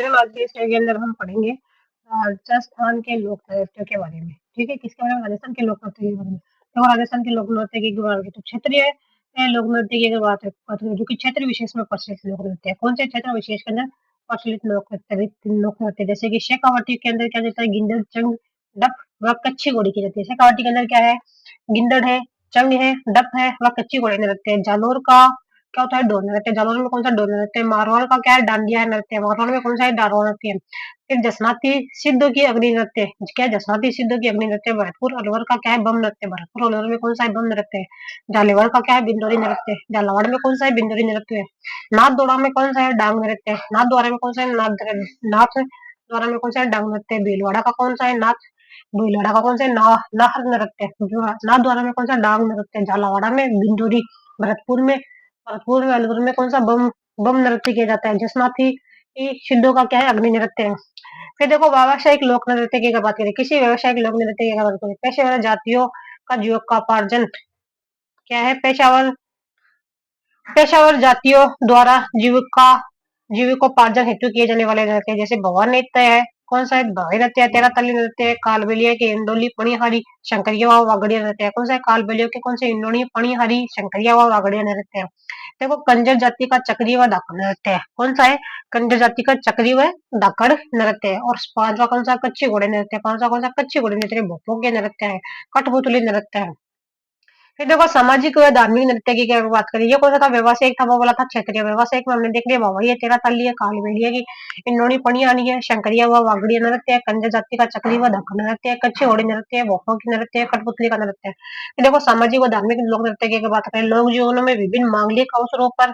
आज के इस के अंदर हम पढ़ेंगे राजस्थान के लोक नृत्य के बारे में। ठीक है, किसके बारे में? राजस्थान के लोक नृत्य के बारे में। तो राजस्थान के लोक नृत्य की बात करें तो क्षेत्रीय लोक नृत्य की अगर बात करें जो कि क्षेत्र विशेष में प्रचलित लोक नृत्य है। कौन से क्षेत्र विशेष के अंदर प्रचलित लोक नृत्य जैसे कि शेखावाटी के अंदर क्या जाता है? गिंदड़, चंग, डप व कच्ची घोड़ी की जाती है। शेखावाटी के अंदर क्या है? गिंदड़ है, चंग है, डप है व कच्ची घोड़ी नृत्य है। जालोर का क्या होता है? डोर नृत्य। जालौर में कौन सा डोर नृत्य है? मारवाड़ का क्या है? डांडिया नृत्य। मारवाड़ में कौन सा है? डारोर नृत्य है। फिर जसनाती सिद्धों की अग्नि नृत्य। क्या है? जसनाती सिद्धों की अग्नि नृत्य। भरतपुर अलवर का क्या है? बम नृत्य। भरतपुर अलवर में कौन सा है? बम नृत्य है। झालावाड़ का क्या है? बिंदोरी नृत्य। झालावाड़ में कौन सा है? बिंदोरी नृत्य है। नाथ द्वारा में कौन सा है? डांग नृत्य। नाथ द्वारा में कौन सा है? नाथ द्वारा में कौन सा है? डांग नृत्य। भीलवाड़ा का कौन सा है? नाथ। भीलवाड़ा का कौन सा है? नाहर नृत्य। नाथ द्वारा में कौन सा? डांग नृत्य। झालावाड़ा में बिंदोरी। भरतपुर में भरतपुर में अलवर में कौन सा? बम बम नृत्य किया जाता है। जसनाथी सिद्धों का क्या है? अग्नि नृत्य है। फिर देखो व्यावसायिक लोक नृत्य की अगर बात करें, किसी व्यावसायिक लोक नृत्य की अगर बात करें, पेशेवर जातियों का जीविकोपार्जन क्या है? पेशेवर जातियों द्वारा जीविकोपार्जन हेतु किए जाने वाले नृत्य जैसे भवन नृत्य है। कौन सा है? भवाई नृत्य है। तेरह तली नृत्य है। कालबेलिया के इंडोली पणिहारी शंकरिया व वागड़िया नृत्य है। कौन सा है? कालबेलिया के कौन से? इंडोली पणिहारी शंकरिया व वागड़िया नृत्य है। देखो कंजर जाति का चक्री व धाकड़ नृत्य है। कौन सा है? कंजर जाति का चक्री व धाकड़ नृत्य है। और पांचवा कौन सा? कच्ची घोड़े नृत्य। पांचवा कौन सा? कच्ची घोड़े नृत्य। भोपों के नृत्य है। कठपुतली नृत्य है। फिर देखो सामाजिक व धार्मिक नृत्य की अगर बात करें, ये कौन सा था? व्यवसायिक था, वो बोला था क्षेत्रीय। व्यवसायिक में हमने देख लिया भवाई है, तेरह ताली है, कालबेलिया की इंडोनी पणियानी है, शंकरिया व वागड़िया नृत्य है, कंजर जाति का चक्री व धक्कड़ नृत्य है, कच्ची घोड़ी नृत्य है, भोपों की नृत्य है, कठपुतली का नृत्य है। फिर देखो सामाजिक व धार्मिक लोक नृत्य की अगर बात करें, लोक जीवनों में विभिन्न मांगलिक अवसरों पर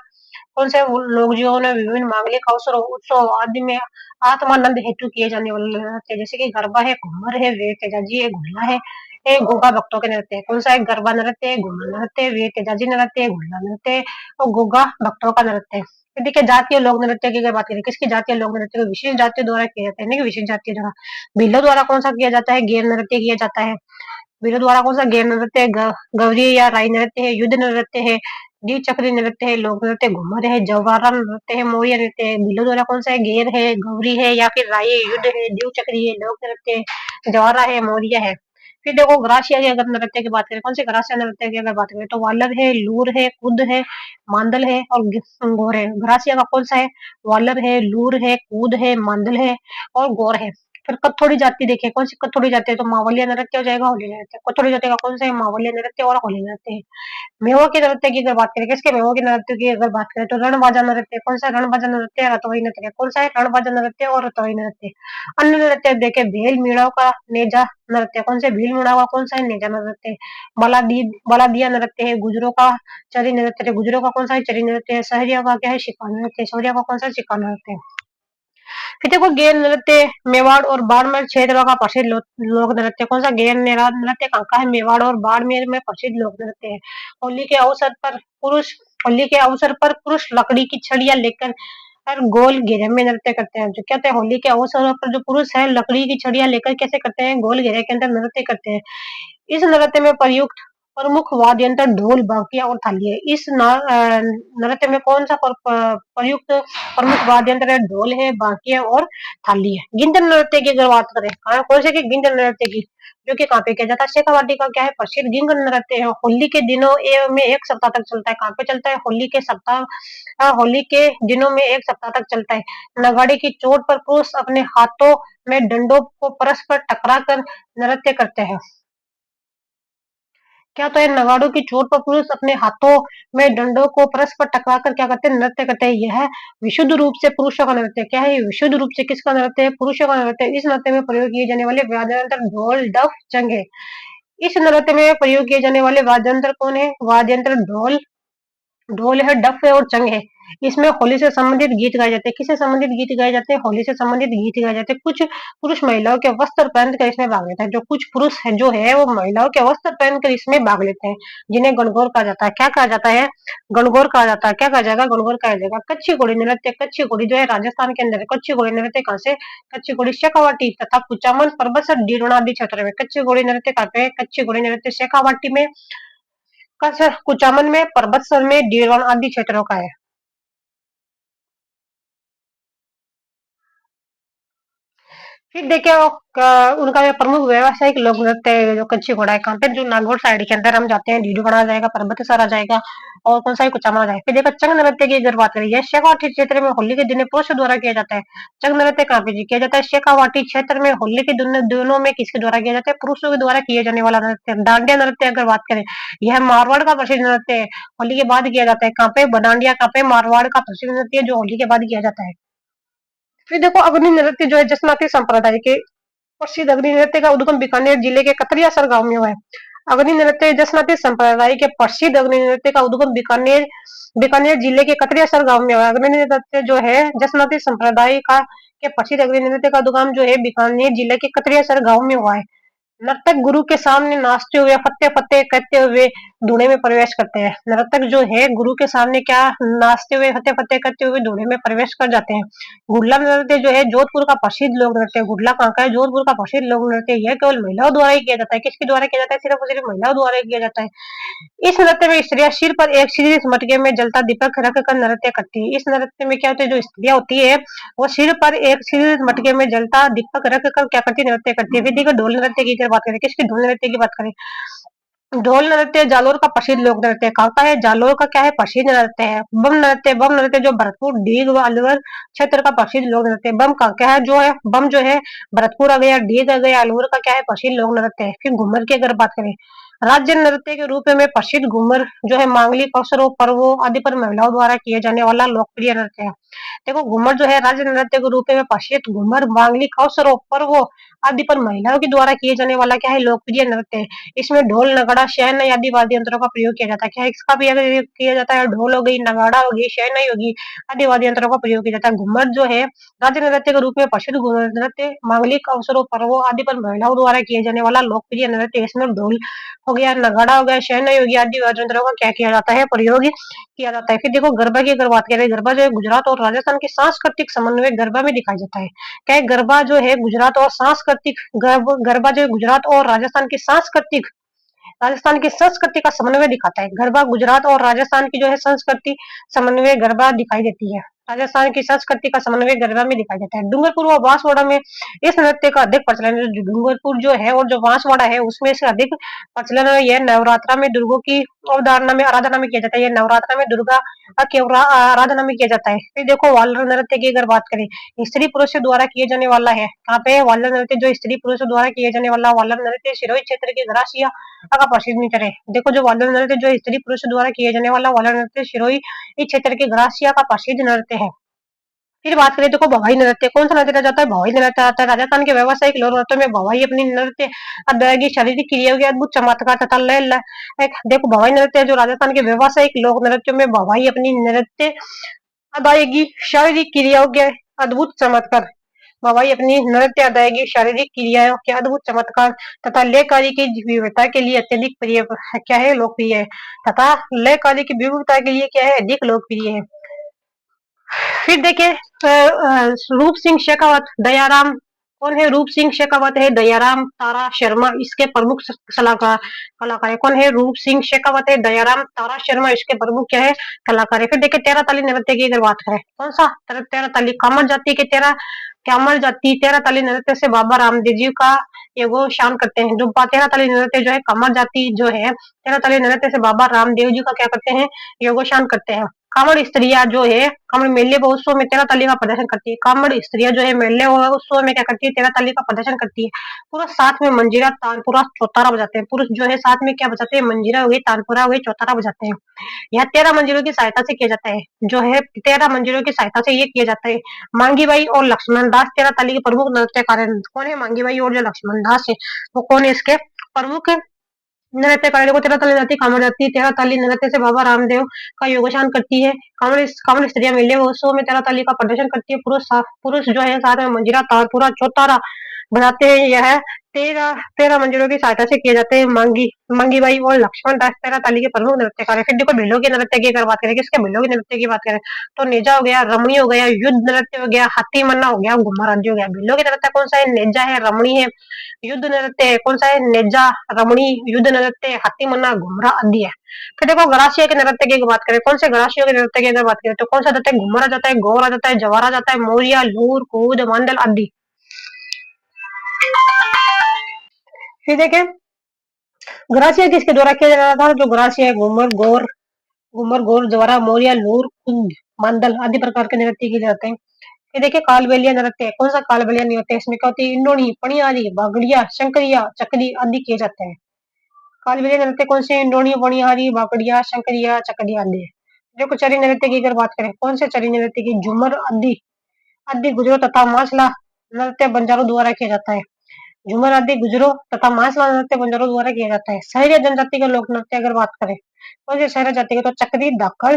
कौन से लोक जीवनों में विभिन्न मांगलिक अवसरों उत्सव आदि में आत्मानंद हेतु किए जाने वाले नृत्य जैसे कि गरबा है, घूमर है, वीर तेजाजी है, घुड़ला है, ये गोगा भक्तों के नृत्य है। कौन सा है? गरबा नृत्य है, घूमर नृत्य है, वीर तेजाजी नृत्य है, घुड़ला नृत्य है और गोगा भक्तों का नृत्य है। फिर देखिए जातीय लोक नृत्य की अगर बात करें, किसकी जातीय लोक नृत्य को विशेष जातियों द्वारा किया जाता है? नहीं, विशेष जातियों द्वारा। भीलों द्वारा कौन सा किया जाता है? गैर नृत्य किया जाता है। वीरों द्वारा कौन सा? गैर नृत्य है, गौरी या राई नृत्य है, युद्ध नृत्य है, द्वीप चक्री नृत्य है, लोक नृत्य घूमर है, जवारा नृत्य है, मोरिया नृत्य है। भीलों द्वारा कौन सा है? गैर है, गौरी है या फिर राई है, युद्ध है, द्वीप चक्री है, लोक नृत्य है, जवारा है, मोरिया है। फिर देखो ग्रासिया की अगर नृत्य की बात करें, कौन से ग्रासिया नृत्य की अगर बात करें तो वालर है, लूर है, कुद है, मांदल है और गोर है। ग्रासिया का कौन सा है? वालर है, लूर है, कूद है, मांदल है और गोर है। फिर कथोड़ी जाति देखें, कौन सी कथोड़ी जाति है? तो मावलिया नृत्य हो जाएगा, होली नृत्य। कथोड़ी जाति का कौन सा है? मावलिया नृत्य और होली नृत्य है। मेवा के नृत्य की अगर बात करें, किसके मेवा के नृत्य की अगर बात करें तो रणबाजा नृत्य। कौन सा? रणबाजा नृत्य है, रतोई नृत्य। कौन सा है? रणबाजा नृत्य और रतोई नृत्य। अन्य नृत्य देखे भेल मीणाव का नेजा नृत्य। कौन से? भील मीणाव का कौन सा है? नेजा नृत्य। बलादिया नृत्य है, गुजरों का चरी नृत्य है। गुजरों का कौन सा है? चरी नृत्य है। सहरिया का क्या है? शिकार नृत्य। सहरिया का कौन सा? शिकार नृत्य है। फिर देखो गैर नृत्य मेवाड़ और बाड़मेर क्षेत्र का प्रसिद्ध लोक नृत्य। कौन सा? गैर नृत्य कहाँ का है? मेवाड़ और बाड़मेर में प्रसिद्ध लोक नृत्य है। होली के अवसर पर पुरुष होली के अवसर पर पुरुष लकड़ी की छड़ियां लेकर और गोल घेरे में नृत्य करते हैं। जो क्या होता है? होली के अवसर पर जो पुरुष है लकड़ी की छड़ियां लेकर कैसे करते हैं? गोल घेरे के अंदर नृत्य करते हैं। इस नृत्य में प्रयुक्त प्रमुख वाद्य यंत्र ढोल, बांकिया और थाली है। इस नृत्य में कौन सा प्रयुक्त प्रमुख वाद्य यंत्र है? ढोल है, बांकिया और थाली है। गिंजन नृत्य की अगर बात करें, कौन से की? गिंजन नृत्य की, जो कि कहाँ पे किया जाता है? शेखावाटी का क्या है? प्रसिद्ध गिंजन नृत्य है। होली के दिनों में एक सप्ताह तक चलता है। कहाँ पे चलता है? होली के दिनों में एक सप्ताह तक चलता है। नगाड़े की चोट पर पुरुष अपने हाथों में डंडों को परस्पर टकरा कर नृत्य करते हैं। क्या होता है? नगाड़ों की चोट पर पुरुष अपने हाथों में डंडों को परस्पर टकराकर क्या करते हैं? नृत्य करते हैं। यह विशुद्ध रूप से पुरुषों का नृत्य क्या है? विशुद्ध रूप से किसका नृत्य है? पुरुषों का नृत्य है। इस नृत्य में प्रयोग किए जाने वाले वाद्य यंत्र ढोल, डफ, चंग है। इस नृत्य में प्रयोग किए जाने वाले वाद्य यंत्र कौन है? वाद्य यंत्र ढोल ढोल है, डफ है और चंग है। इसमें होली से संबंधित गीत गाए जाते हैं। किससे संबंधित गीत गाए जाते हैं? होली से संबंधित गीत गाए जाते हैं। कुछ पुरुष महिलाओं के वस्त्र पहनकर इसमें भाग लेते हैं। जो कुछ पुरुष है जो है वो महिलाओं के वस्त्र पहनकर इसमें भाग लेते हैं, जिन्हें गणगौर कहा जाता है। क्या कहा जाता है? गणगौर कहा जाता है। क्या कहा जाएगा? गणगौर कहा जाएगा। कच्ची घोड़ी नृत्य। कच्ची घोड़ी जो है राजस्थान के अंदर है। कच्ची घोड़ी नृत्य कहाँ से? कच्ची घोड़ी शेखावाटी तथा कुचामन पर्वत डीरोना आदि क्षेत्र में। कच्ची घोड़ी नृत्य कहाँ पे है? कच्ची घोड़ी नृत्य शेखावाटी में, कुचामन में, पर्वत में, डीरोना आदि क्षेत्रों का है। फिर देखिए उनका जो प्रमुख व्यावसायिक लोक नृत्य है जो कच्ची घोड़ा है कहाँ पे जो नागौर साइड के अंदर हम जाते हैं डीडू बना जाएगा पर्वत आ जाएगा और कौन सा है कुचामन आ जाएगा। फिर देखो चंग नृत्य की अगर बात करें यह शेखावाटी क्षेत्र में होली के दिन पुरुषों द्वारा किया जाता है। चंग नृत्य कहाँ पे जी किया जाता है शेखावाटी क्षेत्र में होली के दिनों में किसके द्वारा किया जाता है पुरुषों के द्वारा किए जाने वाला नृत्य। डांडिया नृत्य अगर बात करें यह मारवाड़ का प्रसिद्ध नृत्य है होली के बाद किया जाता है कहाँ पे डांडिया कहाँ पे मारवाड़ का प्रसिद्ध नृत्य है जो होली के बाद किया जाता है। फिर देखो अग्नि नृत्य जो है जसनाती संप्रदाय के प्रसिद्ध अग्नि नृत्य का उद्गम बीकानेर जिले के कतरियासर गांव में हुआ है। अग्नि नृत्य जसनाती संप्रदाय के प्रसिद्ध अग्नि नृत्य का उद्गम बीकानेर बीकानेर जिले के कतरियासर गांव में हुआ है। अग्नि नृत्य जो है जसनाती संप्रदाय का के प्रसिद्ध अग्नि नृत्य का उद्गम जो है बीकानेर जिले के कतरियासर गांव में हुआ है। नर्तक गुरु के सामने नाचते हुए फत्ते फत्ते करते हुए धूणे में प्रवेश करते हैं। नर्तक जो है गुरु के सामने क्या नाचते हुए फत्ते फत्ते करते हुए धूणे में प्रवेश कर जाते हैं। गुडला नृत्य जो है जोधपुर का प्रसिद्ध लोक नृत्य है। गुडला कहाँ का है जोधपुर का प्रसिद्ध लोक नृत्य यह केवल महिलाओं द्वारा ही किया जाता है। किसके द्वारा किया जाता है सिर्फ और सिर्फ महिलाओं द्वारा ही किया जाता है। इस नृत्य में स्त्रियां सिर पर एक शीश मटके में जलता दीपक रख कर नृत्य करती है। इस नृत्य में क्या होता है जो स्त्रियां होती है वो सिर पर एक शीश मटके में जलता दीपक रख कर क्या करती है नृत्य करती है। फिर देखो ढोल नृत्य की अगर बात करें किसकी ढोल नृत्य की बात करें ढोल नृत्य जालोर का प्रसिद्ध लोक नृत्य कहाँ का है जालोर का क्या है प्रसिद्ध नृत्य है। बम नृत्य जो भरतपुर डीग व अलवर क्षेत्र का प्रसिद्ध लोक नृत्य बम का क्या है जो है बम जो है भरतपुर आ गया डीग आ गया अलवर का क्या है प्रसिद्ध लोक नृत्य है। फिर घूमर की अगर बात करें राज्य नृत्य के रूप में प्रसिद्ध घूमर जो है मांगलिक अवसरों पर्वों आदि पर महिलाओं द्वारा किए जाने वाला लोकप्रिय नृत्य है। देखो घूमर जो है राज्य नृत्य के रूप में प्रसिद्ध घूमर मांगलिक अवसरों पर्वों आदि पर महिलाओं के द्वारा किए जाने वाला क्या है लोकप्रिय नृत्य है। इसमें ढोल नगाड़ा शहनाई आदि वाद्य यंत्रों का प्रयोग किया जाता है। क्या इसका भी अगर किया जाता है ढोल हो गई नगाड़ा होगी शहनाई होगी आदि वाद्य यंत्रों का प्रयोग किया जाता है। घूमर जो है राज्य नृत्य के रूप में प्रसिद्ध घूमर नृत्य मांगलिक अवसरों पर्वों आदि पर महिलाओं द्वारा किए जाने वाला लोकप्रिय नृत्य। इसमें ढोल हो गया नगाड़ा हो गया शहनाई होगी आदि वाद्य यंत्रों का क्या किया जाता है प्रयोग किया जाता है। फिर देखो गरबा की अगर बात करें गरबा जो है गुजरात और राजस्थान के सांस्कृतिक समन्वय गरबा में दिखाया जाता है। क्या है गरबा जो है गुजरात और सांस्कृतिक गरबा जो है गुजरात और राजस्थान की संस्कृति का समन्वय दिखाता है। गरबा गुजरात और राजस्थान की जो है संस्कृति समन्वय गरबा दिखाई देती है। राजस्थान की संस्कृति का समन्वय गरबा में दिखाई देता है। डूंगरपुर व बांसवाड़ा में इस नृत्य का अधिक प्रचलन है। डूंगरपुर जो है और जो बांसवाड़ा है उसमें से अधिक प्रचलन है। यह नवरात्रा में दुर्गों की अवधारणा में आराधना में किया जाता है। यह नवरात्रा में दुर्गा की आराधना में किया जाता है। फिर देखो वालर नृत्य की अगर बात करें स्त्री पुरुष द्वारा किए जाने वाला है। कहाँ पे वालर नृत्य जो स्त्री पुरुष द्वारा किए जाने वाला वालर नृत्य सिरोही क्षेत्र के घरासिया का प्रसिद्ध नृत्य है। देखो जो वालर नृत्य जो स्त्री पुरुष द्वारा किए जाने वाला वालर नृत्य सिरोही इस क्षेत्र के घरासिया का प्रसिद्ध नृत्य है। फिर बात करें देखो भवाई नृत्य कौन सा नृत्य जाता है भवाई नृत्य आता है। राजस्थान के व्यावसायिक लोक नृत्य में भवाई अपनी नृत्य अदायगी शारीरिक क्रियाओं के अद्भुत चमत्कार तथा देखो भवाई नृत्य जो राजस्थान के व्यावसायिक लोक नृत्य में भवाई अपनी नृत्य अदायगी शारीरिक क्रियाओं के अद्भुत चमत्कार भवाई अपनी नृत्य अदायगी शारीरिक क्रियाओं के अद्भुत चमत्कार तथा लयकारी की विविधता के लिए अत्यधिक प्रिय क्या है लोकप्रिय है तथा लयकारी की विविधता के लिए क्या है अधिक लोकप्रिय है। फिर देखिए रूप सिंह शेखावत दयाराम कौन है रूप सिंह शेखावत है दयाराम तारा शर्मा इसके प्रमुख कलाकार कलाकार है। कौन है रूप सिंह शेखावत है दयाराम तारा शर्मा इसके प्रमुख क्या है कलाकार है। फिर देखिए तेरह ताली नृत्य की अगर बात करें कौन सा तेरह ताली कामर जाति तेरह ताली नृत्य से बाबा रामदेव जी का ये वो शान करते हैं। जो तेरह ताली नृत्य जो है कामर जाति जो है तेरह ताली नृत्य से बाबा रामदेव जी का क्या करते हैं योगोशान करते हैं। कामड़ स्त्रियां जो है कामड़ मेले व उत्सव में तेरह ताली का प्रदर्शन करती है। कामड़ स्त्रियां जो है मेले व उत्सव में क्या करती है तेरह ताली का प्रदर्शन करती है। पुरुष साथ में मंजीरा तानपुरा चौतारा बजाते हैं। पुरुष जो है साथ में क्या बजाते हैं मंजीरा हो गई तानपुरा हो गई चौतारा बजाते हैं। यह तेरह मंजिलों की सहायता से किया जाता है। जो है तेरह मंजिलों की सहायता से ये किया जाता है। मांगी बाई और लक्ष्मण दास तेरह ताली के प्रमुख नृत्यकार हैं। कौन है मांगी बाई और जो लक्ष्मण दास है वो कौन है इसके प्रमुख नृत्य करने को तेरह ताली नृत्य कामड़ जाती है। तेरह ताली नृत्य से बाबा रामदेव का योगदान करती है। कामड़ स्त्रियां मेले उत्सव में तेरह ताली का प्रदर्शन करती है। पुरुष जो है साथ में मंजीरा तानपुरा चौतारा बनाते हैं। यह तेरह तेरह मंजिलों की सहायता से किए जाते हैं। मांगी बाई और लक्ष्मण दास तेरह ताली के प्रमुख नृत्यकार है। फिर देखो भिल्लो के नृत्य की अगर बात करें किसके भिल्लो के नृत्य की बात करें तो नेजा हो गया रमणी हो गया युद्ध नृत्य हो गया हाथी मन्ना हो गया घुमर आदि हो गया। भिल्लो के नृत्य कौन सा है नेजा है रमणी है युद्ध नृत्य है। कौन सा है नेजा रमणी युद्ध नृत्य हाथी मन्ना घुमरा आदि है। फिर देखो गरासिया के नृत्य की बात करें कौन से गरासियों के नृत्य की अगर बात करें तो कौन सा जाता है घुमर आ जाता है गौर आ जाता है जवार आ जाता है मोरिया लूर कूद मांडल आदि। फिर देखें, ग्रासिया किसके द्वारा किया जा रहा था? जो ग्रासिया है, घूमर गौर द्वारा मोरिया लूर कुंद मांडल आदि प्रकार के नृत्य किए जाते हैं। ये देखिए कालबेलिया नृत्य, कौन सा कालबेलिया नृत्य? इसमें क्या होती है? इंडोनी, पणियारी, बागड़िया, शंकरिया, चकरी आदि किए जाते हैं। कालबेलिया नृत्य कौन से? इंडोनी, पणियारी, बागड़िया, शंकरिया, चकरी आदि। देखो चरी नृत्य की अगर बात करें, कौन से चरी नृत्य की? झूमर आदि आदि गुजरों तथा मासला नृत्य बंजारों द्वारा किया जाता है। झूमर आदि गुजरों तथा मासला नृत्य बंजारों द्वारा किया जाता है। सहरिया जनजाति का लोक नृत्य अगर बात करें, कौन से सहरिया जाति के? तो चकरी, धाकड़,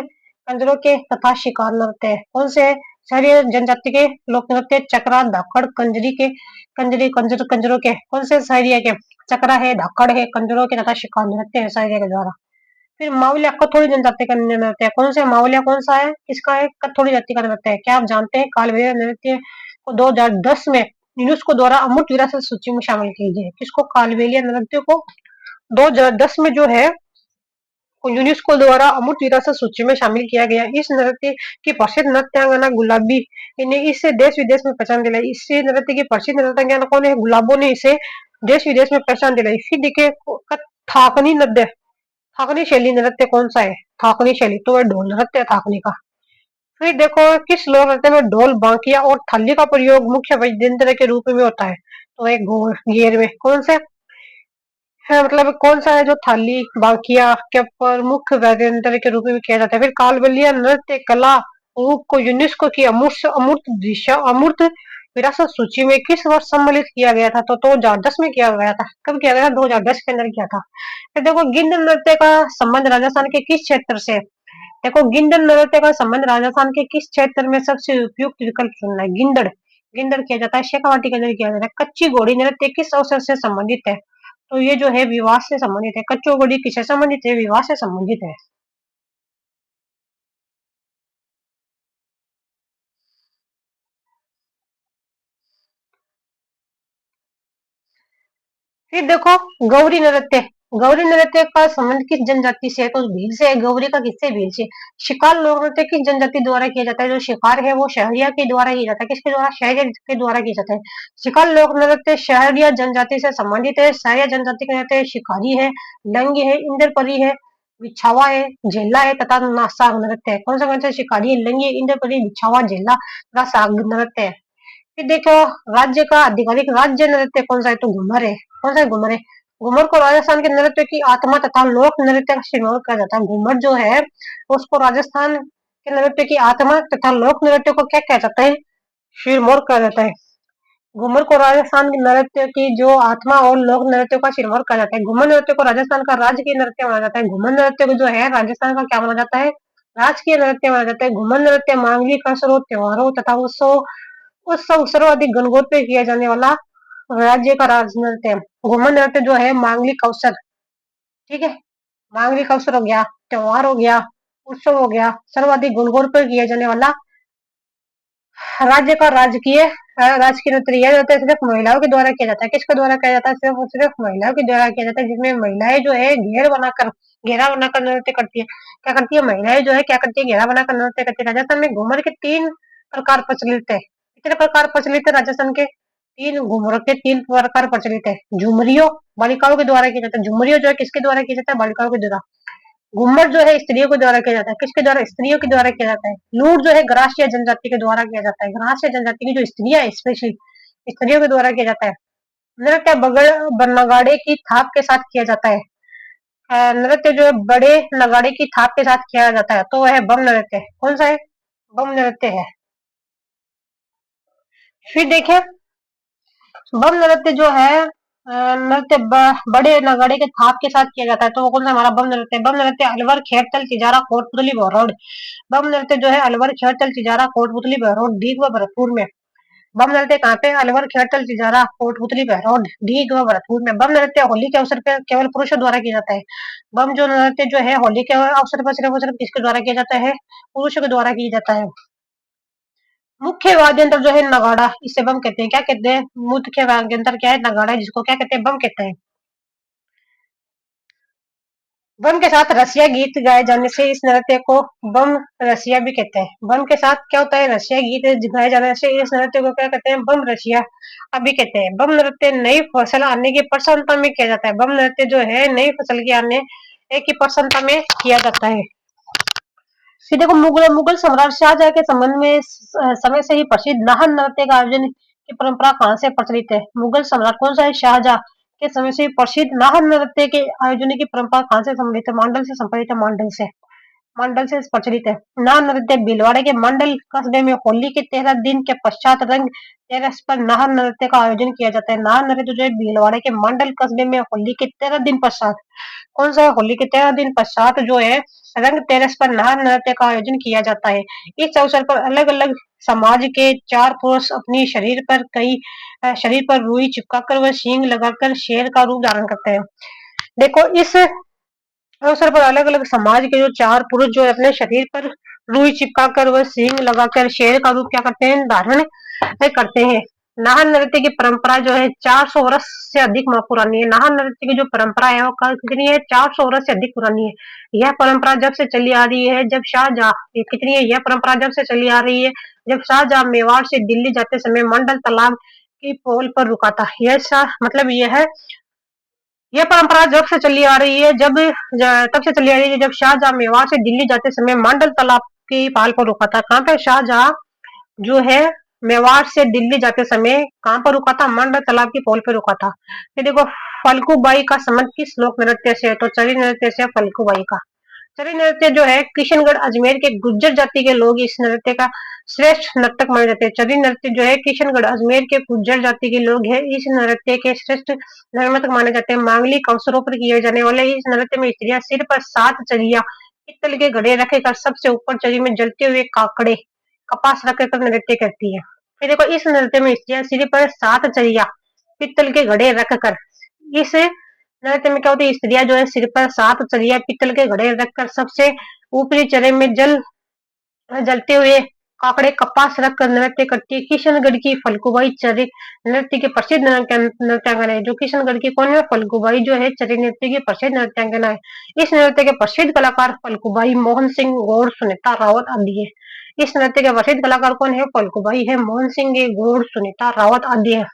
कंजरों के तथा शिकार नृत्य है। कौन से है? सहरिया जनजाति के लोक नृत्य चकरा, धाकड़, कंजरी के, कंजरों के। कौन से सहरिया के? चकरा है, धाकड़ है, कंजरों के तथा शिकार नृत्य है सहरिया के द्वारा। फिर मावलिया कथोड़ी जनजाति का नृत्य है। कौन से मावलिया? कौन सा है? किसका है? कथोड़ी जाति का नृत्य है। क्या आप जानते हैं कालबेलिया नृत्य को 2010 में यूनेस्को द्वारा अमूर्त विरासत सूची में शामिल कीजिए? किसको? कालबेलिया नृत्य को 2010 में जो है यूनेस्को द्वारा अमूर्त विरासत सूची में शामिल किया गया। इस नृत्य की प्रसिद्ध नृत्यांगना गुलाबी ने इसे देश विदेश में पहचान दिलाई। इस नृत्य की प्रसिद्ध नृत्यांगना कौन है? गुलाबो ने इसे देश विदेश में पहचान दिलाई। फिर देखिए थाकनी नृत्य, थाकनी शैली नृत्य कौन सा है? थाकनी शैली तो है ढोल नृत्य है थाकनी का। फिर देखो किस लोक नृत्य में ढोल, बांकिया और थाली का प्रयोग मुख्य वाद्ययंत्र के रूप में होता है? तो एक घेर में। कौन से है? मतलब कौन सा है जो थाली, बांकिया के प्रमुख वाद्ययंत्र के रूप में किया जाता है? फिर कालबेलिया नृत्य कला रूप को यूनेस्को की अमूर्त विरासत सूची में किस वर्ष सम्मिलित किया गया था? तो 2010 में किया गया था। कब किया गया था? 2010 के अंदर किया था। फिर देखो गिंड नृत्य का संबंध राजस्थान के किस क्षेत्र से? देखो गिंडन नृत्य का संबंध राजस्थान के किस क्षेत्र में? सबसे उपयुक्त विकल्प चुनना है। गिंडड़, गिंडड़ किया जाता है शेखावाटी के अंदर किया जाता है। कच्ची घोड़ी नृत्य किस अवसर से संबंधित है? तो ये जो है विवाह से संबंधित है। कच्चो घोड़ी किससे संबंधित है? विवाह से संबंधित है। फिर देखो गौरी नृत्य का संबंध किस जनजाति से है? तो भील से है। गौरी का किससे? भील से। शिकार लोक नृत्य किस जनजाति द्वारा किया जाता है? जो शिकार है वो शहरिया के द्वारा किया जाता है। किसके द्वारा? शहरिया के द्वारा किया जाता है। शिकार लोक नृत्य शहरिया जनजाति से संबंधित है। शहरिया जनजाति के नृत्य शिकारी है, लंगी है, इंद्रपरी है, बिछावा है, झेला है तथा साग नृत्य है। कौन सा नृत्य? शिकारी, लंगी, इंद्रपरी, बिछावा, झेला तथा साग नृत्य है। फिर देखो राज्य का आधिकारिक राज्य नृत्य कौन सा है? तो घूमर है। कौन सा है? घूमर है। घूमर को राजस्थान के नृत्य की आत्मा तथा लोक नृत्य का सिरमौर कहा जाता है। घूमर जो है उसको राजस्थान के नृत्य की आत्मा तथा लोक नृत्य को क्या कहा जाता है? सिरमौर कहा जाता है। घूमर को राजस्थान के नृत्य की जो आत्मा और लोक नृत्य का सिरमौर कहा जाता है। घूमर नृत्य को राजस्थान का राजकीय नृत्य माना जाता है। घूमर नृत्य को जो है राजस्थान का क्या माना जाता है? राजकीय नृत्य माना जाता है। घूमर नृत्य मांगलिक अवसरों, त्योहारों तथा उत्सव सर्वाधिक गणगौर पे किया जाने वाला राज्य का राज नृत्य है। घूमर नृत्य जो है मांगलिक अवसर, ठीक है, मांगलिक अवसर हो गया, त्योहार हो गया, उत्सव हो गया, सर्वाधिक गणगौर पर किया जाने वाला राज्य का राजकीय नृत्य। यह नृत्य सिर्फ महिलाओं के द्वारा किया जाता है। किसके द्वारा किया जाता है? सिर्फ और सिर्फ महिलाओं के द्वारा किया जाता है। जिसमें महिलाएं जो है घेरा बनाकर नृत्य करती है। क्या करती है? महिलाएं जो है क्या करती है? घेरा बनाकर नृत्य करती है। राजस्थान में घूमर के 3 प्रकार प्रचलित है। कितने प्रकार प्रचलित है राजस्थान के? 3 घूमर के 3 प्रकार प्रचलित है। झुमरियो बालिकाओं के द्वारा किया जाता है। झुमरियो जो है किसके द्वारा किया जाता है? बालिकाओं के द्वारा। घूमर जो है स्त्रियों के द्वारा किया जाता है। किसके द्वारा? स्त्रियों के द्वारा किया जाता है। लूट जो है ग्रासीय जनजाति के द्वारा किया जाता है। ग्रासीय जनजाति की जो स्त्रियां है स्पेशली स्त्रियों के द्वारा किया जाता है। नृत्य बगड़ नगाड़े की थाप के साथ किया जाता है। नृत्य जो है बड़े नगाड़े की थाप के साथ किया जाता है। तो वह बम नृत्य। कौन सा है? बम नृत्य है। फिर देखें बम नृत्य जो है बड़े नगाड़े के थाप के साथ किया जाता है। तो वो कौन सा हमारा बम नृत्य है? बम नृत्य अलवर, खेरतल, तिजारा, कोटपुतली, बहरौड। बम नृत्य जो है अलवर, खेरतल, तिजारा, कोटपुतली, बहरौड, डीग व भरतपुर में। बम नृत्य कहाँ पे? अलवर, खेरतल, तिजारा, कोटपुतली, बहरौड, डीग व भरतपुर में। बम नृत्य होली के अवसर पर केवल पुरुषों द्वारा किया जाता है। बम जो नृत्य जो है होली के अवसर पर सिर्फ और सिर्फ किसके द्वारा किया जाता है? पुरुषों के द्वारा किया जाता है। मुख्य वाद्य यंत्र जो है नगाड़ा, इसे बम कहते हैं। क्या कहते हैं? मुख्य वाद्य यंत्र क्या है? नगाड़ा, जिसको क्या कहते हैं? बम कहते हैं। बम के साथ रसिया गीत गाए जाने से इस नृत्य को बम रसिया भी कहते हैं। बम के साथ क्या होता है, रसिया गीत गाए जाने से इस नृत्य को क्या कहते हैं, बम रसिया अभी कहते हैं। बम नृत्य नई फसल आने की प्रसन्नता में किया जाता है। बम नृत्य जो है नई फसल के आने की प्रसन्नता में किया जाता है। फिर देखो मुगल मुगल सम्राट शाहजहां के संबंध में समय से ही प्रसिद्ध नाहन नृत्य का आयोजन की परंपरा कहाँ से प्रचलित है। मुगल सम्राट कौन सा है, शाहजहां के समय से प्रसिद्ध नाहन नृत्य के आयोजन की परंपरा कहाँ से संबंधित है, मांडल से संबंधित है। मांडल से प्रचलित है। नाहन नृत्य भीलवाड़ा के मांडल कस्बे में होली के 13 दिन के पश्चात रंग तेरस पर नाहन नृत्य का आयोजन किया जाता है। नाहन नृत्य जो है भीलवाड़ा के मांडल कस्बे में होली के 13 दिन पश्चात, कौन सा है, होली के 13 दिन पश्चात जो है रंग तेरस पर नाहन नृत्य का आयोजन किया जाता है। इस अवसर पर अलग अलग समाज के 4 पुरुष अपनी शरीर पर रुई चिपकाकर व सींग लगाकर शेर का रूप धारण करते हैं। देखो इस अवसर पर अलग अलग समाज के जो 4 पुरुष जो है अपने शरीर पर रुई चिपकाकर व सींग लगाकर शेर का रूप क्या करते हैं, धारण करते हैं। नाहन नृत्य की परंपरा जो है 400 वर्ष से अधिक पुरानी है। नाहन नृत्य की जो परंपरा है वो कितनी है, 400 वर्ष से अधिक पुरानी है। यह परंपरा जब से चली आ रही है, जब शाहजहां, कितनी है, यह परंपरा जब से चली आ रही है जब शाहजहां मेवाड़ से दिल्ली जाते समय मंडल तालाब की पोल पर रुका था। मतलब यह है, यह परंपरा जब से चली आ रही है, तब से चली आ रही है जब शाहजहां मेवाड़ से दिल्ली जाते समय मंडल तालाब की पाल पर रुका था। कहाँ पे, शाहजहां जो है मेवाड़ से दिल्ली जाते समय कहाँ पर रुका था, मंडल तालाब की पोल पर रुका था। ये देखो फल्गुबाई का संबंध किस लोक नृत्य से है, तो चरी नृत्य से फल्गुबाई का। चरी नृत्य जो है किशनगढ़ अजमेर के गुज्जर जाति के लोग इस नृत्य का श्रेष्ठ नर्तक माने जाते हैं। चरी नृत्य जो है किशनगढ़ अजमेर के गुज्जर जाति के लोग हैं इस नृत्य के श्रेष्ठ नर्तक माने जाते हैं। मांगलिक अवसरों पर किए जाने वाले इस नृत्य में स्त्रियां सिर पर 7 चरिया पित्तल के घड़े रखकर सबसे ऊपर चरी में जलते हुए काकड़े कपास रखकर नृत्य करती है। फिर देखो इस नृत्य में स्त्रियां सिर पर 7 चरिया पित्तल के घड़े रखकर, इस नृत्य में क्या होती है, स्त्रियां जो है सिर पर 7 चरिया पित्तल के घड़े रखकर सबसे ऊपरी चरे में जलते हुए काकड़े कपास रखकर नृत्य करती है। किशनगढ़ की फल्गुबाई चरी नृत्य की प्रसिद्ध नृत्यांगना है। जो किशनगढ़ की कौन है, फल्गुबाई जो है चरी नृत्य की प्रसिद्ध नृत्यांगना है। इस नृत्य के प्रसिद्ध कलाकार फल्गुबाई, मोहन सिंह गौड़, सुनीता रावत आदि है। इस नृत्य के प्रसिद्ध कलाकार कौन है, फल्गुबाई है, मोहन सिंह गौड़, सुनीता रावत आदि है।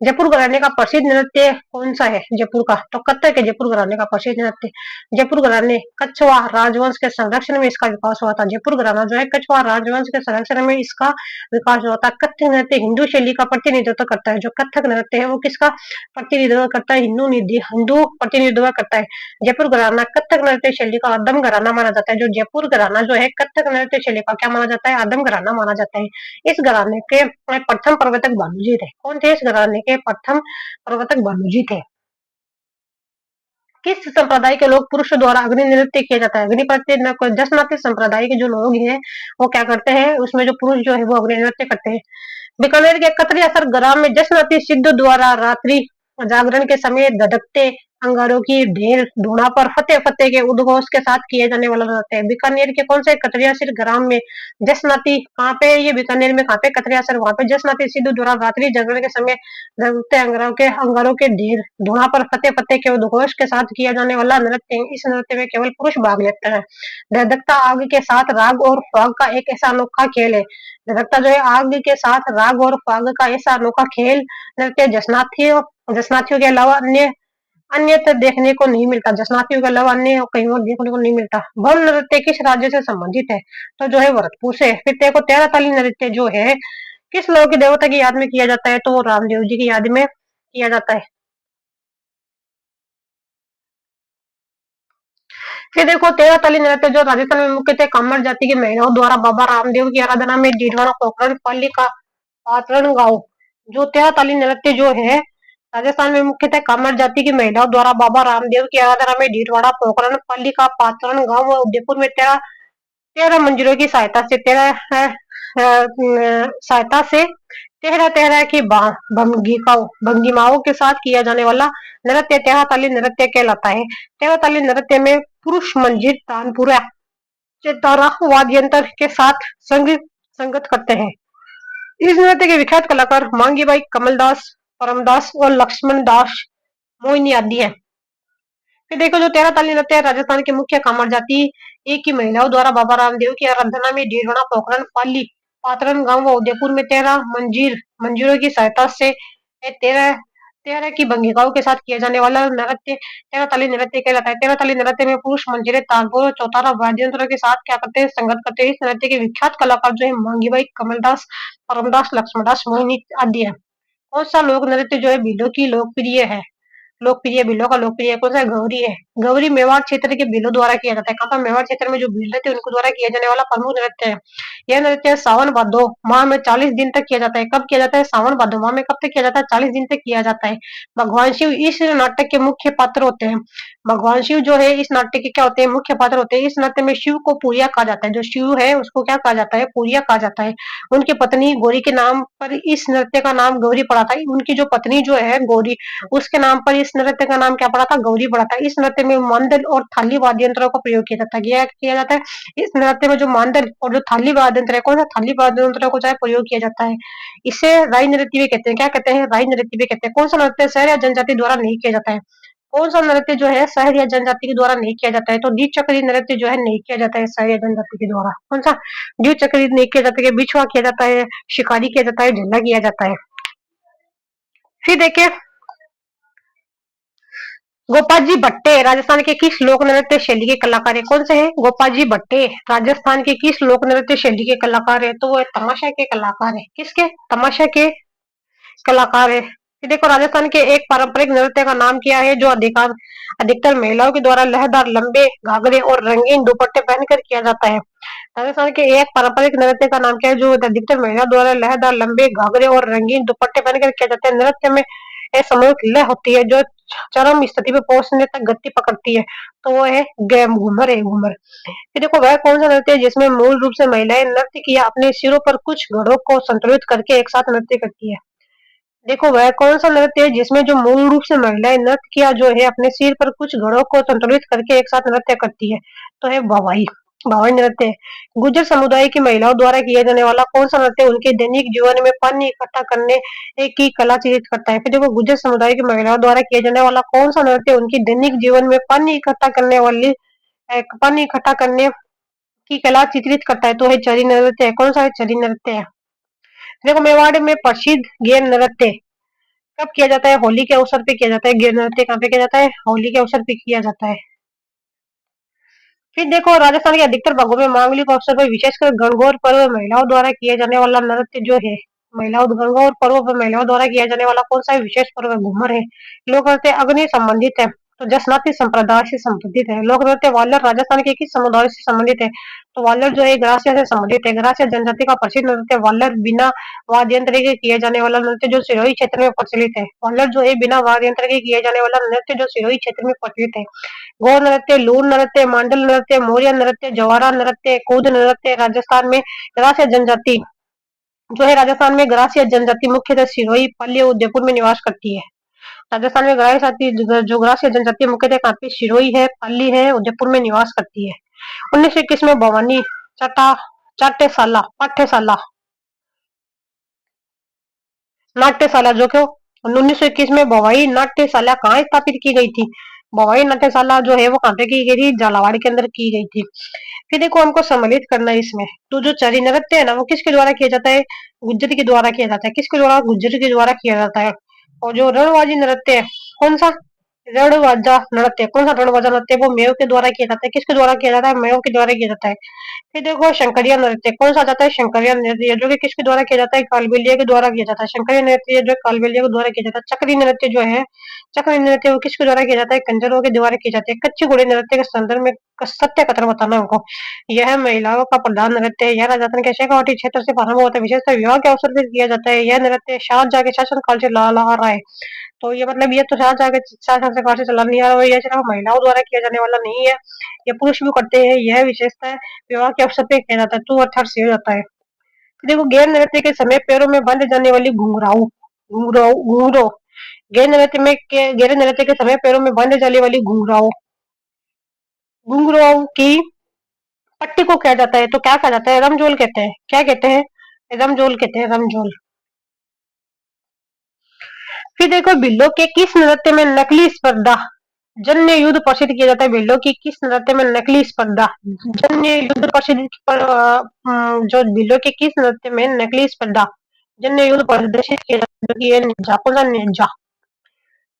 जयपुर घराने का प्रसिद्ध नृत्य कौन सा है, जयपुर का, तो कथक है जयपुर घराने का प्रसिद्ध नृत्य। जयपुर घराने कछवा राजवंश के संरक्षण में इसका विकास हुआ था। जयपुर घराना जो है कछवा राजवंश के संरक्षण में इसका विकास हुआ था। कथक नृत्य हिंदू शैली का प्रतिनिधित्व करता है। जो कथक नृत्य है वो किसका प्रतिनिधित्व करता है, हिंदू प्रतिनिधित्व करता है। जयपुर घराना कथक नृत्य शैली का आदम घराना माना जाता है। जो जयपुर घराना जो है कथक नृत्य शैली का क्या माना जाता है, आदम घराना माना जाता है। इस घराने के प्रथम प्रवर्तक भानुजी थे। कौन थे इस घराने के प्रथम प्रवर्तक, भानुजी थे। किस संप्रदाय के लोग पुरुष द्वारा अग्नि नृत्य किया जाता है, अग्नि प्रत्यय जसनाती संप्रदाय के जो लोग हैं वो क्या करते हैं, उसमें जो पुरुष जो है वो अग्नि नृत्य करते हैं। बीकानेर के कतरियासर ग्राम में जसनाती सिद्धू द्वारा रात्रि जागरण के समय धधकते अंगारों की ढेर ढूंढा पर फतेह फतेह के उद्घोष के साथ किए जाने वाला नृत्य है। बीकानेर के कौन से कतरियासर ग्राम में जसनाती, कहाँ पे ये बीकानेर में, कहाँ पे कतरियासर, वहां पे जसनाती सिद्धू द्वारा रात्रि जागरण के समय धधकते अंगारों के ढेर ढूंढा पर फतेह फतेह के उद्घोष के साथ किया जाने वाला नृत्य है। इस नृत्य में केवल पुरुष भाग लेते हैं। धधकता आग के साथ राग और फाग का एक ऐसा अनोखा खेल है। धधकता जो है आग के साथ राग और फाग का ऐसा अनोखा खेल नृत्य जसनाथियों के अलावा अन्य अन्यत्र देखने को नहीं मिलता। जसनाथियों के अलावा अन्य कहीं और देखने को नहीं मिलता। भवन नृत्य किस राज्य से संबंधित है, तो जो है भरतपुर से। फिर देखो 13 ताली नृत्य जो है किस लोक देवता की याद में किया जाता है, तो वो रामदेव जी की याद में किया जाता है। फिर देखो 13 ताली नृत्य जो राजस्थान में मुख्यतः कामर जाति की महिलाओं द्वारा बाबा रामदेव की आराधना में डीडवाड़ा, पोखरण, पालिका, पात्रण गांव, जो 13 ताली नृत्य जो है राजस्थान में मुख्यतः कामर जाति की महिलाओं द्वारा बाबा रामदेव की आराधना में डीडवाड़ा, पोखरण, पालिका, पात्रण गांव व उदयपुर में 13 मंदिरों की सहायता से तेरह तेरह की भंगिमाओं के साथ किया जाने वाला नृत्य 13 ताली नृत्य कहलाता है। 13 ताली नृत्य में पुरुष मंजीर, तानपुरा, चितारा वाद्य यंत्र के साथ संगत करते हैं। इस नृत्य के विख्यात कलाकार मांगीबाई, कमलदास, परमदास और लक्ष्मण दास मोहिनी आदि हैं। फिर देखो जो तेरह ताली नृत्य है राजस्थान की मुख्य कामर जाति एक की महिलाओं द्वारा बाबा रामदेव की आराधना में ढीढ़वाना पोखरण पाली पातरन गांव व उदयपुर में 13 मंजीरों की सहायता से 13 की भंगिकाओं के साथ किया जाने वाला नृत्य तेरह ताली नृत्य कहलाता है। तेरह ताली नृत्य में पुरुष मंजीरे तानपुर और चौतारा वाद्य यंत्रों के साथ क्या करते हैं, संगत करते हैं। इस नृत्य के विख्यात कलाकार जो है मांगीबाई, कमलदास, परमदास, लक्ष्मणदास, मोहिनी आदि है। कौन सा लोक नृत्य जो है भीलों की लोकप्रिय है? लोकप्रिय भीलों का लोकप्रिय कौन सा है? गौरी है। गौरी मेवाड़ क्षेत्र के भीलों द्वारा किया जाता है। कहाँ पर? मेवाड़ क्षेत्र में जो भील रहते हैं उनको द्वारा किया जाने वाला प्रमुख नृत्य है। यह नृत्य सावन भादो माह में 40 दिन तक किया जाता है। कब किया जाता है? सावन भादो माह में कब तक किया जाता है? 40 दिन तक किया जाता है। भगवान शिव इस नाटक के मुख्य पात्र होते हैं। भगवान शिव जो है इस नाट्य के क्या होते हैं? मुख्य पात्र होते हैं। इस नाट्य में शिव को पूरिया कहा जाता है। जो शिव है उसको क्या कहा जाता है? पूरिया कहा जाता है। उनकी पत्नी गौरी के नाम पर इस नृत्य का नाम गौरी पड़ा था। उनकी जो पत्नी जो है गौरी, उसके नाम पर इस नृत्य का नाम क्या पड़ा था? गौरी पड़ा था। इस नृत्य में मांदल और थाली वाद्य यंत्रों का प्रयोग किया जाता है। किया जाता है। इस नृत्य में जो मांदल और जो थाली वाद्य यंत्र है, कौन सा? थाली वाद्य यंत्रों को जो है प्रयोग किया जाता है। इसे राई नृत्य भी कहते हैं। क्या कहते हैं? राई नृत्य भी कहते हैं। कौन सा नृत्य शहर या जनजाति द्वारा नहीं किया जाता है? कौन सा नृत्य जो है शहर या जनजाति के द्वारा नहीं किया जाता है? तो द्विचक्री नृत्य जो है नहीं किया जाता है शहर या जनजाति के द्वारा। कौन सा? द्विचक्री नहीं किया जाता है। बिछुआ किया जाता है, शिकारी किया जाता है, झल्ला किया जाता है। फिर देखिए गोपाल जी भट्टे राजस्थान के किस लोक नृत्य शैली के कलाकार है? कौन से हैं? गोपाल जी भट्टे राजस्थान के किस लोक नृत्य शैली के कलाकार है? तो वो तमाशा के कलाकार है। किसके? तमाशा के कलाकार है। ये देखो राजस्थान के एक पारंपरिक नृत्य का नाम क्या है जो अधिकतर महिलाओं के द्वारा लहरदार लंबे घाघरे और रंगीन दुपट्टे पहनकर किया जाता है। राजस्थान के एक पारंपरिक नृत्य का नाम क्या है जो अधिकतर महिलाओं द्वारा लहरदार लंबे घाघरे और रंगीन दुपट्टे पहनकर किया जाता है? नृत्य में एक सामूहिक लय होती है जो चरम स्थिति पे पहुंचने तक गति पकड़ती है। तो वो है घूमर है, घूमर। फिर देखो वह कौन सा नृत्य है जिसमें मूल रूप से महिलाएं नृत्य किया अपने सिरों पर कुछ घड़ों को संतुलित करके एक साथ नृत्य करती है? देखो वह कौन सा नृत्य है जिसमें जो मूल रूप से महिलाएं नृत्य किया जो है अपने सिर पर कुछ घड़ों को संतुलित करके एक साथ नृत्य करती है? तो है भवाई। भवाई नृत्य है। गुर्जर समुदाय की महिलाओं द्वारा किया जाने वाला कौन सा नृत्य उनके दैनिक जीवन में पानी इकट्ठा करने की कला चित्रित करता है? फिर देखो गुर्जर समुदाय की महिलाओं द्वारा किया जाने वाला कौन सा नृत्य उनकी दैनिक जीवन में पानी इकट्ठा करने की कला चित्रित करता है? तो है चरी नृत्य है। कौन सा है? चरी नृत्य है। देखो मेवाड़ में प्रसिद्ध गेर नृत्य कब किया जाता है? होली के अवसर पे किया जाता है। गिर नृत्य कहाँ पे किया जाता है? होली के अवसर पे किया जाता है। फिर देखो राजस्थान के अधिकतर भागों में मांगलिक अवसर पर विशेषकर गणगौर पर्व में महिलाओं द्वारा किया जाने वाला नृत्य जो है गणगौर पर्व पर महिलाओं द्वारा किया जाने वाला कौन सा विशेष पर्व है? घूमर है। लोक नृत्य अग्नि संबंधित है तो जसनाती संप्रदाय से संबंधित है। लोक नृत्य वालर राजस्थान के किस समुदाय से संबंधित है? तो वालर जो है ग्रासिया से संबंधित है। ग्रासिया जनजाति का प्रसिद्ध नृत्य वालर बिना वाद्य यंत्र के किए जाने वाला नृत्य जो सिरोही क्षेत्र में प्रचलित है। वालर जो है बिना वाद्य यंत्र के किए जाने वाला नृत्य जो सिरोही क्षेत्र में प्रचलित है। गौर नृत्य, लूर नृत्य, मांडल नृत्य, मोरिया नृत्य, जवारा नृत्य, कूद नृत्य राजस्थान में ग्रासीय जनजाति जो है राजस्थान में ग्रासीय जनजाति मुख्यतः सिरोही, पाली और उदयपुर में निवास करती है। राजस्थान में जो ग्रासीय जनजाति मुख्यतः कहाँ पे? सिरोही है, पाली है, उदयपुर में निवास करती है। 1921 में भवानी चटा पाठ्यशाला नाट्यशाला जो क्यों 1921 में भवाई नाट्यशाला कहाँ स्थापित की गई थी? भवाई नाट्यशाला जो है वो कहाँ पे की गई थी? झालावाड़ के अंदर की गई थी। फिर देखो हमको सम्मिलित करना है इसमें। तो जो चरी नृत्य है ना वो किसके द्वारा किया जाता है? गुज्जर के द्वारा किया जाता है। किसके द्वारा? गुज्जर के द्वारा किया जाता है। और जो रणवाजी नृत्य है कौन सा? रणवाजा नृत्य। कौन सा रणवाजा नृत्य? वो मेव के द्वारा किया जाता है। किसके द्वारा किया जाता है? मेव के द्वारा किया जाता है। फिर देखो शंकरिया नृत्य कौन सा जाता है? शंकरिया नृत्य जो कि किसके द्वारा किया जाता है? कालबेलिया के द्वारा किया जाता है। शंकरिया नृत्य जो कालबेलिया के द्वारा किया जाता है। चक्री नृत्य जो है चक्री नृत्य वो किसके द्वारा किया जाता है? कंजरों के द्वारा किया जाता है। कच्ची घोड़ी नृत्य के संदर्भ में सत्य कथन बताना हमको। यह महिलाओं का प्रधान नृत्य है। यह राजस्थान के शेखावाटी क्षेत्र से प्रारंभ होता है। विशेषतः विवाह के अवसर पर किया जाता है। यह नृत्य शाहजहां के शासन काल से ला ला रहा है। तो ये मतलब ये तो शाहजहां के शासन से काल से चला नहीं आ रहा है। यह सिर्फ महिलाओं द्वारा किया जाने वाला नहीं है, ये पुरुष भी करते हैं। यह विशेषता विवाह के अवसर पे किया जाता है। तू अर्थात से हो जाता है। देखो गैर नृत्य के समय पैरों में बांधे जाने वाली घुंघराऊ घुंघराऊ घुंघरो गैर नृत्य के समय पैरों में बांधे जाने वाली घुंघराऊ की पट्टी को क्या जाता है? तो क्या कहा जाता है? रमजोल कहते हैं। क्या कहते हैं? रमजोल कहते हैं, रमजोल। फिर देखो बिल्लो के किस नृत्य में नकली स्पर्धा जन्य युद्ध प्रसिद्ध किया जाता है भीलों की किस नृत्य में नकली स्पर्धा। जन्य युद्ध प्रसिद्ध जो भीलों के किस नृत्य में नकली स्पर्धा जन्य युद्ध प्रदर्शित किया जाता है, जो कि ये निंजा कौन सा निंजा।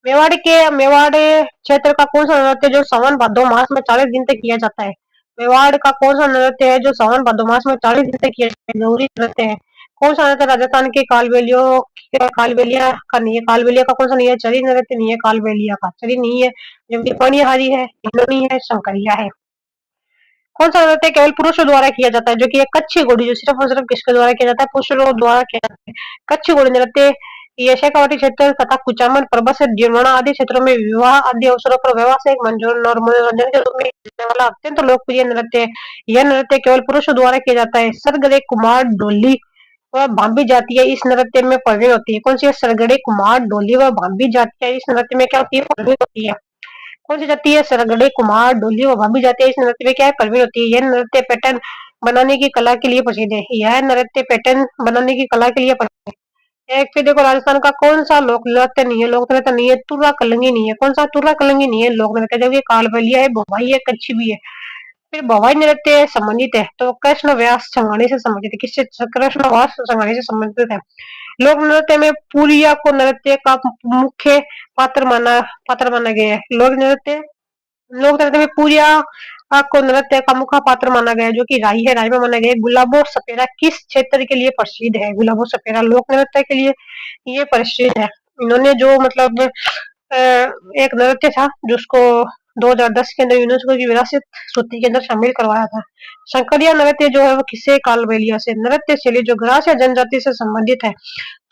मेवाड़ क्षेत्र का कौन सा नृत्य जो सावन भादो मास में 40 दिन तक किया जाता है। मेवाड़ का कौन सा नृत्य है जो सावन भादो मास में 40 दिन तक किया जाता है। गौरी नृत्य है। कौन सा नृत्य राजस्थान के कालबेलिया का नहीं है। कालबेलिया का कौन सा नहीं है। चरी नृत्य नहीं है कालबेलिया का। चरी नहीं है। जबकि पनिहारी है, हिंडोली है, शंकरिया है। कौन सा नृत्य केवल पुरुषों द्वारा किया जाता है, जो कि एक कच्ची घोड़ी जो सिर्फ और सिर्फ किसके द्वारा किया जाता है, पुरुषों द्वारा किया जाता है। कच्ची घोड़ी नृत्य ये शेखावाटी क्षेत्र तथा कुचामन पर्वत से जीर्णा आदि क्षेत्रों में विवाह आदि अवसरों पर व्यावसायिक मंजूर और मनोरंजन के रूप में किया जाने वाला अत्यंत लोकप्रिय नृत्य है। यह नृत्य केवल पुरुषों द्वारा किया जाता है। सरगरे कुमार डोली व भांभी जाति है इस नृत्य में प्रवीण होती है। कौन सी है। सरगड़े कुमार डोली व भांभी जाति है इस नृत्य में क्या होती है, प्रवीण होती है। कौन सी जाति है। सरगड़े कुमार डोली व भाभी जाति है इस नृत्य में क्या है, प्रवीण होती है। यह नृत्य पैटर्न बनाने की कला के लिए प्रसिद्ध है। यह नृत्य पैटर्न बनाने की कला के लिए प्रसिद्ध है। एक फिर देखो राजस्थान का कौन सा लोक नृत्य नहीं है, लोक नृत्य नहीं है, तुर्रा कलंगी नहीं है। कौन सा तुर्रा कलंगी नहीं है लोक नृत्य, जबकि कालबलिया है, भोवाई है, कच्छी भी है। फिर भवाई नृत्य संबंधित है तो कृष्ण व्यास संगानी से संबंधित है। किससे। कृष्ण व्यास संगानी से संबंधित है। लोक नृत्य में पुरिया को नृत्य का मुख्य पात्र माना गया है। लोक नृत्य में पुरिया को नृत्य का मुख्य पात्र माना गया है, जो कि राई है, राई में माना गया है। गुलाबो सपेरा किस क्षेत्र के लिए प्रसिद्ध है। गुलाबो सपेरा लोक नृत्य के लिए ये प्रसिद्ध है। इन्होंने जो मतलब एक नृत्य था जिसको 2010 के अंदर यूनेस्को की विरासत सूची के अंदर शामिल करवाया था। शंकरिया नृत्य जो है वो किससे। कालबेलिया से। नृत्य शैली जो ग्रास या जनजाति से संबंधित है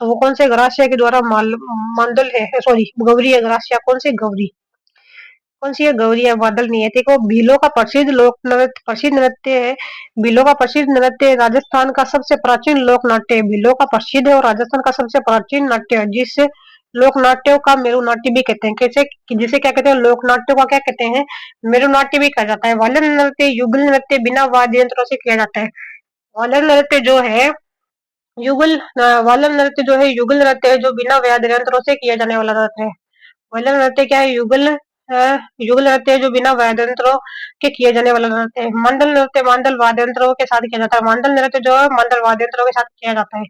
तो वो कौन से ग्रासिया के द्वारा मांडल है, सॉरी गौरी है। ग्रासिया कौन सी गौरी, कौन सी है गौरी है, बादल नहीं है। देखो भीलों का प्रसिद्ध नृत्य है। भीलों का प्रसिद्ध नृत्य राजस्थान का सबसे प्राचीन लोक नाट्य है। भीलों का प्रसिद्ध है और राजस्थान का सबसे प्राचीन नाट्य है, जिससे लोक नाट्यों का मेरु नाट्य भी कहते हैं। कैसे, जिसे क्या कहते हैं, लोक नाट्यों का क्या कहते हैं, मेरु नाट्य भी कहा जाता है। वालन नृत्य युगल नृत्य बिना वाद्य यंत्रों से किया जाता है। वालन नृत्य जो है वालन नृत्य जो है युगल नृत्य है, जो बिना वाद्य यंत्रों से किया जाने वाला नृत्य है। वालन नृत्य क्या है, युगल नृत्य है जो बिना वाद्य यंत्रों के किए जाने वाला नृत्य है। मंडल नृत्य मंडल वाद्य यंत्रों के साथ किया जाता है। मंडल नृत्य जो है मंडल वाद्य यंत्रों के साथ किया जाता है।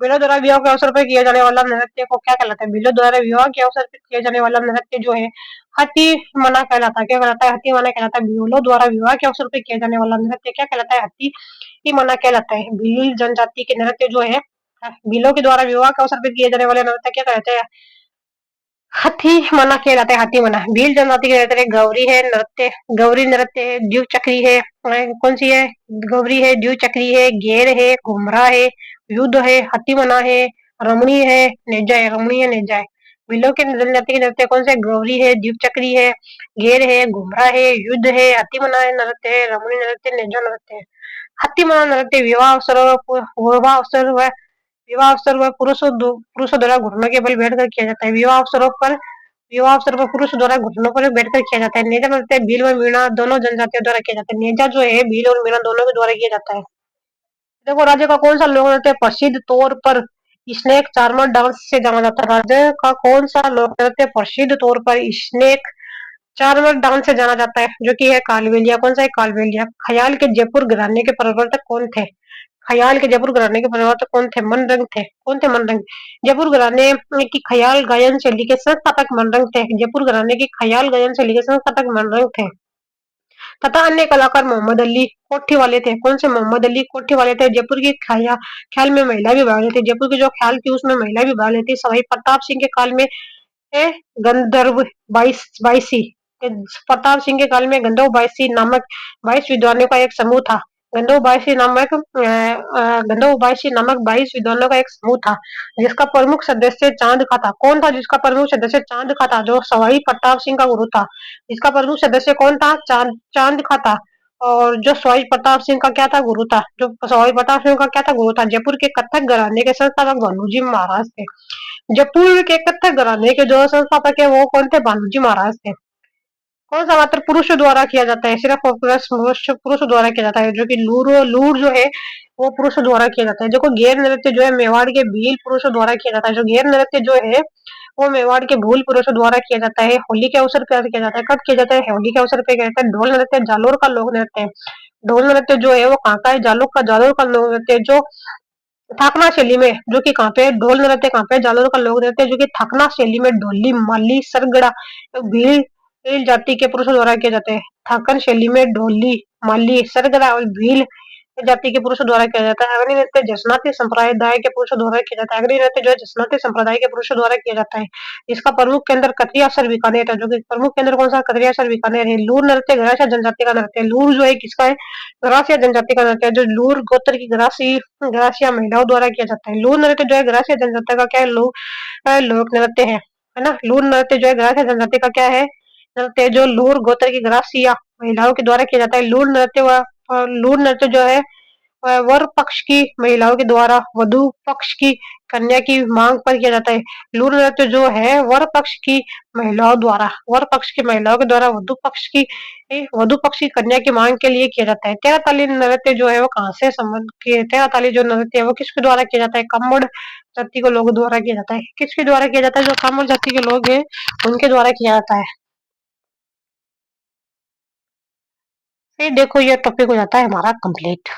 बिलो द्वारा विवाह के अवसर पर किया जाने वाला नृत्य को क्या कहलाता है। बिलो द्वारा विवाह के अवसर पर किया जाने वाला नृत्य जो है हाथी मना कहलाता है। क्या कहलाता है, हाथी मना कहलाता है। बिलो द्वारा विवाह के अवसर पर किया जाने वाला नृत्य क्या कहलाता है, हाथी ही मना कहलाता है। भील जनजाति के नृत्य जो है भीलों के द्वारा विवाह के अवसर पर किए जाने वाले नृत्य क्या कहलाते हैं, हाथी मना कहलाता है। हाथी मना। भील जनजाति के नृत्य गौरी है नृत्य, गौरी नृत्य है, द्वीप चक्री है, कौन सी है, गौरी है, द्वीप चक्री है, घेर है, घुमरा है, युद्ध है, हाथी मना है, रमणी है, नेजा है। रमणी है, नेजा है। भीलों के जनजाति के नृत्य कौन से, गौरी है, द्वीप चक्री है, घेर है, घुमरा है, युद्ध है, हाथी मना है नृत्य है, रमणी नृत्य, नेजा नृत्य है। हाथी मना नृत्य विवाह अवसर पर पुरुषों द्वारा घुटनों के बल बैठकर किया जाता है। विवाह अवसर पर पुरुष द्वारा घुटनों पर बैठकर किया जाता है। नेजा नृत्य भील व मीणा दोनों जनजातियों द्वारा किया जाता है। नेजा जो है भील और मीणा दोनों के द्वारा किया जाता है। देखो राज्य का कौन सा लोक नृत्य प्रसिद्ध तौर पर स्नेक चार्मर डांस से जाना जाता है। राज्य का कौन सा लोक नृत्य प्रसिद्ध तौर पर स्नेक चार्मर डांस से जाना जाता है, जो कि है कालबेलिया। कौन सा है, कालबेलिया। ख्याल के जयपुर घराने के प्रवर्तक कौन थे। ख्याल के जयपुर घराने के प्रवर्तक कौन थे, मनरंग थे। कौन थे, मनरंग। जयपुर घराने की ख्याल गायन शैली के संस्थापक मनरंग थे। जयपुर घराने की ख्याल गायन शैली के संस्थापक मनरंग थे। तथा अन्य कलाकार मोहम्मद अली कोठी वाले थे। कौन से, मोहम्मद अली कोठी वाले थे। जयपुर की ख्याल में महिला भी भाग लेती। जयपुर की जो ख्याल थी उसमें महिला भी भाग लेती। सवाई प्रताप सिंह के काल में गंधर्व बाईसी प्रताप सिंह के काल में गंधर्व बाईसी नामक 22 विद्वानों का एक समूह था। गंधर्व बाईसी नामक 22 विद्वानों का एक समूह था, जिसका प्रमुख सदस्य चांद का था। कौन था जिसका प्रमुख सदस्य चांद का था, जो सवाई प्रताप सिंह का गुरु था। जिसका प्रमुख सदस्य कौन था, चांद का था। और जो सवाई प्रताप सिंह का क्या था, गुरु था। जो सवाई प्रताप सिंह का क्या था, गुरु था। जयपुर के कथक घराने के संस्थापक भानुजी महाराज थे। जयपुर के कथक घराने के जो संस्थापक है वो कौन थे, भानुजी महाराज थे। कौन सा मात्र पुरुषों द्वारा किया जाता है, सिर्फ पुरुषों द्वारा किया जाता है, जो कि लूर जो है वो पुरुषों द्वारा किया जाता है। देखो घेर नृत्य जो है मेवाड़ के भील पुरुषों द्वारा किया जाता है। जो घेर नृत्य जो है वो मेवाड़ के भूल पुरुषों द्वारा किया जाता है। होली के अवसर पर किया जाता है। कब किया जाता है? होली के अवसर पे किया जाता है। ढोल नृत्य जालोर का लोक नृत्य है। ढोल नृत्य जो है वो कहाँ का है? जालोर का लोक नृत्य है, जो थाकना शैली में, जो कि कहाँ पे है? ढोल नृत्य कहाँ पे है? जालोर का लोक नृत्य जो कि थाकना शैली में ढोली, माली, सरगड़ा, भील भील जाति के पुरुषों द्वारा किए जाते हैं। थाकन शैली में ढोली, माली, सरगड़ा और भील जाति के पुरुषों द्वारा किया जाता है। अग्नि नृत्य जसनाती संप्रदाय के पुरुषों द्वारा किया जाता है। अग्नि नृत्य जो है जसनाती संप्रदाय के पुरुषों द्वारा किया जाता है। इसका प्रमुख केंद्र कतरियासर बीकानेर है, जो कि प्रमुख केंद्र कौन सा? कतरियासर बीकानेर है। लूर नृत्य गरासिया जनजाति का नृत्य है। लूर जो है किसका है? गरासिया जनजाति का नृत्य है। जो लूर गोत्र की गरासिया महिलाओं द्वारा किया जाता है। लूर नृत्य जो है गरासिया जनजाति का क्या है? लोक नृत्य है ना। लूर नृत्य जो है गरासिया जनजाति का क्या है? नृत्य जो लूर गोत्र की गरासिया महिलाओं के द्वारा किया जाता है। लूर नृत्य जो है वर पक्ष की महिलाओं के द्वारा वधु पक्ष की कन्या की मांग पर किया जाता है। लूर नृत्य जो है वर पक्ष की महिलाओं के द्वारा वधु पक्ष की कन्या की मांग के लिए किया जाता है। तेरह ताली नृत्य जो है वो कहाँ से संबंध के? तेरह ताली जो नृत्य है वो किसके द्वारा किया जाता है? कम्मड़ जाति के लोगों द्वारा किया जाता है। किसके द्वारा किया जाता है? जो कम्मड़ जाति के लोग हैं उनके द्वारा किया जाता है। फिर देखो ये टॉपिक हो जाता है हमारा कंप्लीट।